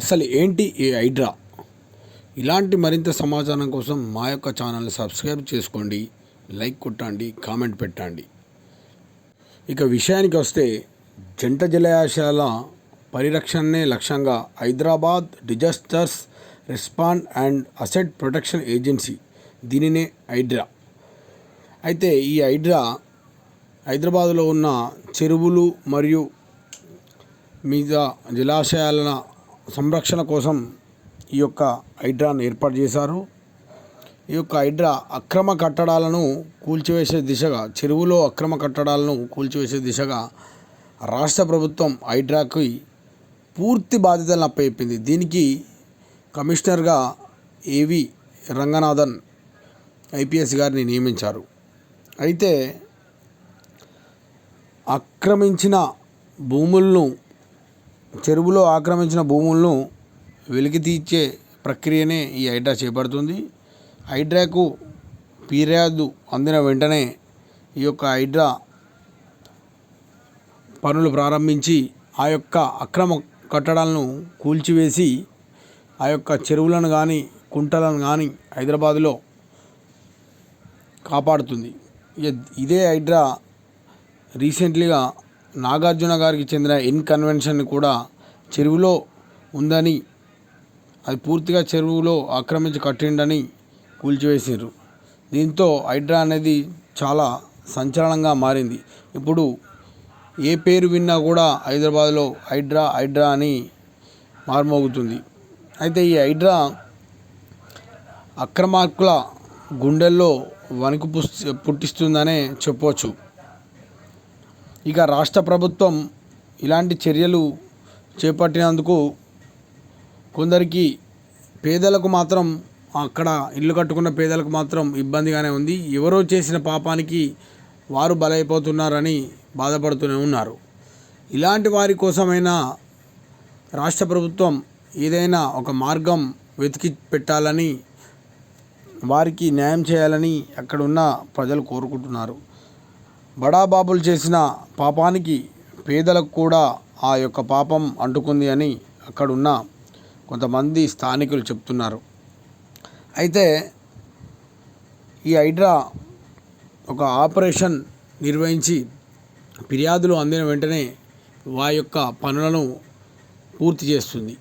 అసలు ఏంటి ఈ హైడ్రా? ఇలాంటి మరింత సమాచారం కోసం మా యొక్క ఛానల్ని సబ్స్క్రైబ్ చేసుకోండి, లైక్ కొట్టండి, కామెంట్ పెట్టండి. ఇక విషయానికి వస్తే, జంట జలాశయాల పరిరక్షణనే లక్ష్యంగా Hyderabad disasters response and asset protection agency, దీనినే హైడ్రా. అయితే ఈ హైడ్రా హైదరాబాదులో ఉన్న చెరువులు మరియు మీద జలాశయాల సంరక్షణ కోసం ఈ యొక్క హైడ్రాను ఏర్పాటు చేశారు. ఈ యొక్క హైడ్రా అక్రమ కట్టడాలను కూల్చివేసే దిశగా, చెరువులో అక్రమ కట్టడాలను కూల్చివేసే దిశగా రాష్ట్ర ప్రభుత్వం హైడ్రాకి పూర్తి బాధ్యతలను అప్పచెప్పింది. దీనికి కమిషనర్గా ఏవి రంగనాథన్ ఐపీఎస్ గారిని నియమించారు. అయితే ఆక్రమించిన భూములను, చెరువులో ఆక్రమించిన భూములను వెలికి తీర్చే ప్రక్రియనే ఈ హైడ్రా చేపడుతుంది. హైడ్రాకు ఫిర్యాదు అందిన వెంటనే ఈ యొక్క హైడ్రా పనులు ప్రారంభించి ఆ యొక్క అక్రమ కట్టడాలను కూల్చివేసి ఆ యొక్క చెరువులను కానీ కుంటలను కానీ హైదరాబాదులో కాపాడుతుంది. ఇదే హైడ్రా రీసెంట్లీగా నాగార్జున గారికి చెందిన ఎన్ కన్వెన్షన్ కూడా చెరువులో ఉందని, అది పూర్తిగా చెరువులో ఆక్రమించి కట్టిండని కూల్చివేసారు. దీంతో హైడ్రా అనేది చాలా సంచలనంగా మారింది. ఇప్పుడు ఏ పేరు విన్నా కూడా హైదరాబాద్లో హైడ్రా హైడ్రా అని మార్మోగుతుంది. అయితే ఈ హైడ్రా అక్రమార్కుల గుండెల్లో వణుకు పుట్టిస్తుందనే చెప్పవచ్చు. ఇక రాష్ట్ర ప్రభుత్వం ఇలాంటి చర్యలు చేపట్టినందుకు కొందరికి, పేదలకు మాత్రం, అక్కడ ఇల్లు కట్టుకున్న పేదలకు మాత్రం ఇబ్బందిగానే ఉంది. ఎవరో చేసిన పాపానికి వారు బలైపోతున్నారని బాధపడుతూనే ఉన్నారు. ఇలాంటి వారి కోసమైనా రాష్ట్ర ప్రభుత్వం ఏదైనా ఒక మార్గం వెతికి పెట్టాలని, వారికి న్యాయం చేయాలని అక్కడ ఉన్న ప్రజలు కోరుకుంటున్నారు. బడాబాబులు చేసిన పాపానికి పేదలకు కూడా ఆ యొక్క పాపం అంటుకుంది అని అక్కడున్న కొంతమంది స్థానికులు చెప్తున్నారు. అయితే ఈ హైడ్రా ఒక ఆపరేషన్ నిర్వహించి ఫిర్యాదులు అందిన వెంటనే వారి యొక్క పనులను పూర్తి చేస్తుంది.